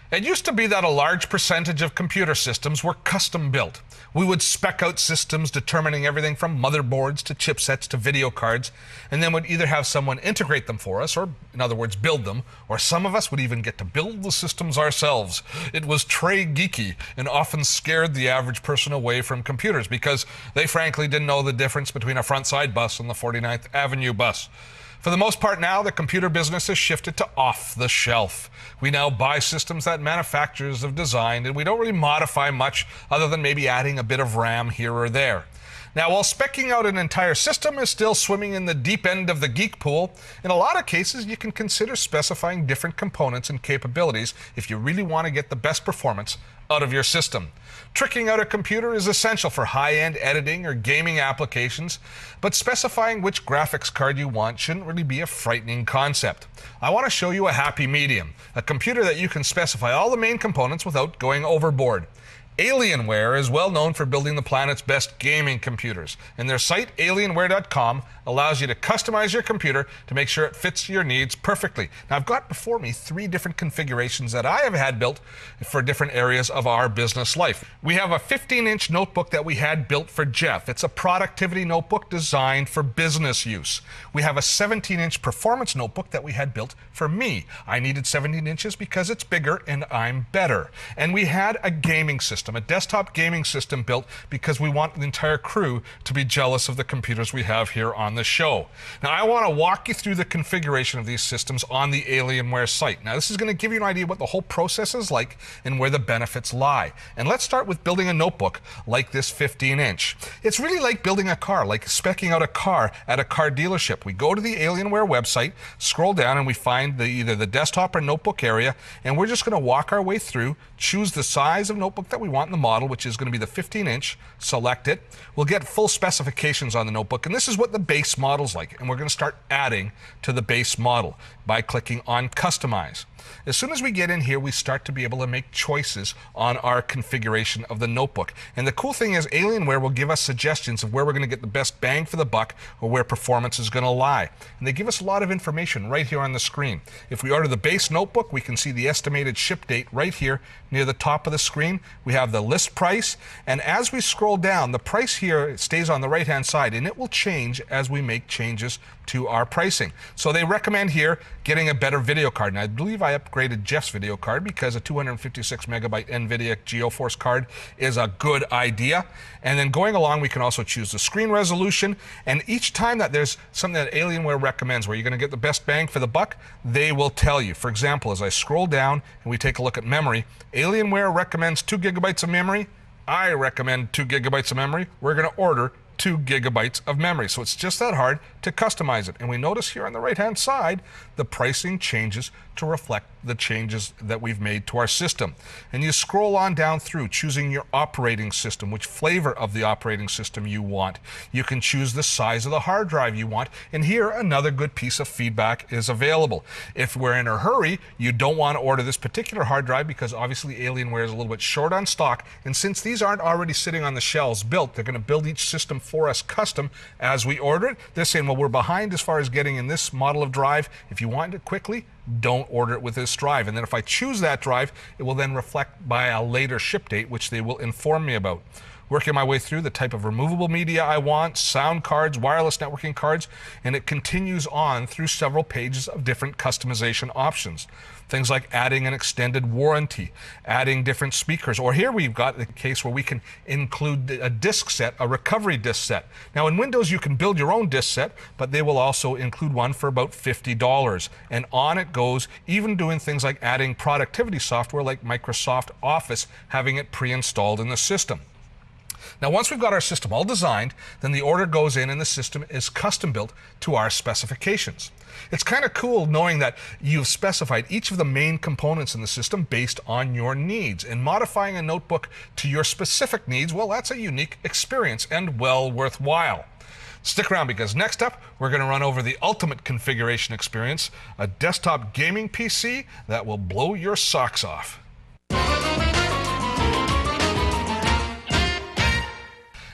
It used to be that a large percentage of computer systems were custom built. We would spec out systems determining everything from motherboards to chipsets to video cards, and then would either have someone integrate them for us, or in other words, build them, or some of us would even get to build the systems ourselves. It was tray geeky and often scared the average person away from computers because they frankly didn't know the difference between a front side bus and the 49th Avenue bus. For the most part now, the computer business has shifted to off-the-shelf. We now buy systems that manufacturers have designed, and we don't really modify much other than maybe adding a bit of RAM here or there. Now, while speccing out an entire system is still swimming in the deep end of the geek pool, in a lot of cases you can consider specifying different components and capabilities if you really want to get the best performance out of your system. Tricking out a computer is essential for high-end editing or gaming applications, but specifying which graphics card you want shouldn't really be a frightening concept. I want to show you a happy medium, a computer that you can specify all the main components without going overboard. Alienware is well known for building the planet's best gaming computers, and their site, alienware.com, allows you to customize your computer to make sure it fits your needs perfectly. Now, I've got before me 3 different configurations that I have had built for different areas of our business life. We have a 15-inch notebook that we had built for Jeff. It's a productivity notebook designed for business use. We have a 17-inch performance notebook that we had built for me. I needed 17 inches because it's bigger and I'm better. And we had a gaming system, a desktop gaming system built because we want the entire crew to be jealous of the computers we have here on the show. Now, I want to walk you through the configuration of these systems on the Alienware site. Now, this is going to give you an idea what the whole process is like and where the benefits lie. And let's start with building a notebook like this 15-inch. It's really like building a car, like speccing out a car at a car dealership. We go to the Alienware website, scroll down, and we find either the desktop or notebook area, and we're just going to walk our way through, choose the size of notebook that we want in the model, which is going to be the 15-inch, select it. We'll get full specifications on the notebook, and this is what the base model's like, and we're going to start adding to the base model by clicking on Customize. As soon as we get in here, we start to be able to make choices on our configuration of the notebook. And the cool thing is Alienware will give us suggestions of where we're going to get the best bang for the buck or where performance is going to lie. And they give us a lot of information right here on the screen. If we order the base notebook, we can see the estimated ship date right here near the top of the screen. We have the list price, and as we scroll down, the price here stays on the right-hand side, and it will change as we make changes to our pricing. So they recommend here getting a better video card. And I believe I upgraded Jeff's video card because a 256 megabyte NVIDIA GeoForce card is a good idea. And then going along, we can also choose the screen resolution. And each time that there's something that Alienware recommends where you're going to get the best bang for the buck, they will tell you. For example, as I scroll down and we take a look at memory, Alienware recommends 2 gigabytes of memory. I recommend 2 gigabytes of memory. We're going to order 2 gigabytes of memory. So it's just that hard to customize it. And we notice here on the right-hand side, the pricing changes to reflect the changes that we've made to our system. And you scroll on down through, choosing your operating system, which flavor of the operating system you want. You can choose the size of the hard drive you want. And here, another good piece of feedback is available. If we're in a hurry, you don't want to order this particular hard drive because obviously Alienware is a little bit short on stock. And since these aren't already sitting on the shelves built, they're going to build each system for us custom as we order it. They're saying, well, we're behind as far as getting in this model of drive. If you want it quickly, don't order it with this drive. And then if I choose that drive, it will then reflect by a later ship date, which they will inform me about. Working my way through the type of removable media I want, sound cards, wireless networking cards, and it continues on through several pages of different customization options. Things like adding an extended warranty, adding different speakers, or here we've got the case where we can include a disc set, a recovery disc set. Now in Windows you can build your own disc set, but they will also include one for about $50. And on it goes, even doing things like adding productivity software like Microsoft Office, having it pre-installed in the system. Now, once we've got our system all designed, then the order goes in and the system is custom built to our specifications. It's kind of cool knowing that you've specified each of the main components in the system based on your needs. And modifying a notebook to your specific needs, well, that's a unique experience and well worthwhile. Stick around because next up, we're going to run over the ultimate configuration experience, a desktop gaming PC that will blow your socks off.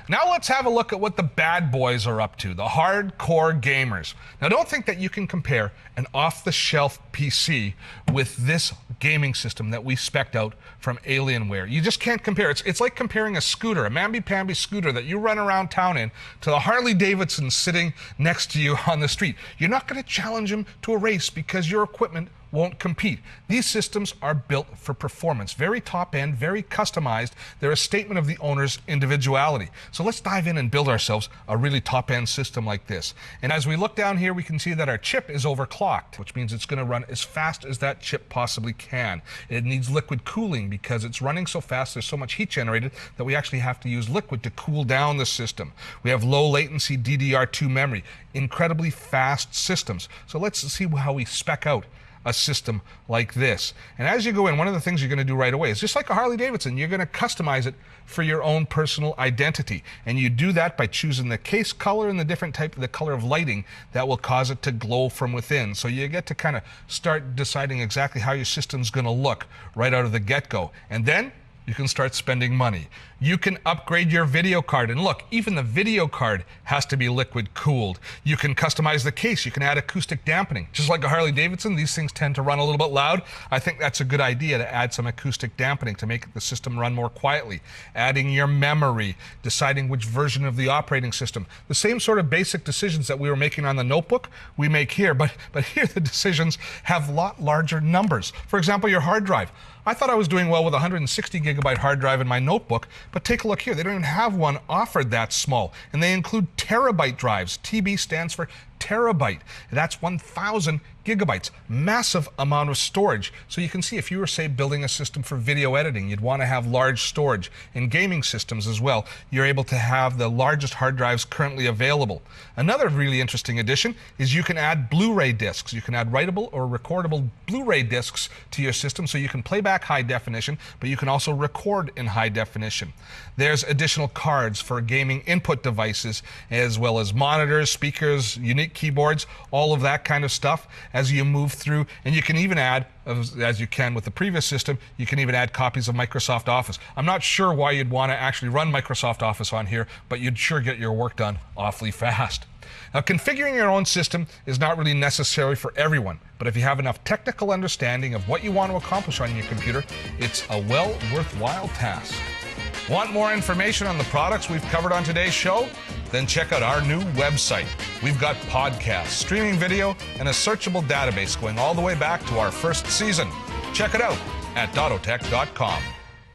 Now let's have a look at what the bad boys are up to, the hardcore gamers. Now don't think that you can compare an off-the-shelf PC with this gaming system that we spec'd out from Alienware. You just can't compare. It's like comparing a scooter, a mamby-pamby scooter that you run around town in, to the Harley Davidson sitting next to you on the street. You're not going to challenge him to a race because your equipment won't compete. These systems are built for performance, very top end, very customized. They're a statement of the owner's individuality. So let's dive in and build ourselves a really top end system like this. And as we look down here, we can see that our chip is overclocked, which means it's going to run as fast as that chip possibly can. It needs liquid cooling because it's running so fast, there's so much heat generated that we actually have to use liquid to cool down the system. We have low latency DDR2 memory, incredibly fast systems. So let's see how we spec out a system like this. And as you go in, one of the things you're going to do right away is, just like a Harley Davidson, you're going to customize it for your own personal identity. And you do that by choosing the case color and the different type of the color of lighting that will cause it to glow from within. So you get to kind of start deciding exactly how your system's going to look right out of the get-go. And then you can start spending money. You can upgrade your video card, and look, even the video card has to be liquid cooled. You can customize the case. You can add acoustic dampening. Just like a Harley Davidson, these things tend to run a little bit loud. I think that's a good idea to add some acoustic dampening to make the system run more quietly. Adding your memory, deciding which version of the operating system. The same sort of basic decisions that we were making on the notebook, we make here, but here the decisions have a lot larger numbers. For example, your hard drive. I thought I was doing well with a 160 gigabyte hard drive in my notebook, but take a look here. They don't even have one offered that small. And they include terabyte drives. TB stands for terabyte. That's 1,000 gigabytes. Massive amount of storage. So you can see, if you were, say, building a system for video editing, you'd want to have large storage. In gaming systems as well, you're able to have the largest hard drives currently available. Another really interesting addition is you can add blu-ray discs. You can add writable or recordable blu-ray discs to your system, so you can play back high definition, but you can also record in high definition. There's additional cards for gaming input devices, as well as monitors, speakers, unique keyboards, all of that kind of stuff as you move through. And you can even add, as you can with the previous system, you can even add copies of Microsoft Office. I'm not sure why you'd want to actually run Microsoft Office on here, but you'd sure get your work done awfully fast. Now, configuring your own system is not really necessary for everyone, but if you have enough technical understanding of what you want to accomplish on your computer, it's a well worthwhile task. Want more information on the products we've covered on today's show? Then check out our new website. We've got podcasts, streaming video, and a searchable database going all the way back to our first season. Check it out at dottotech.com.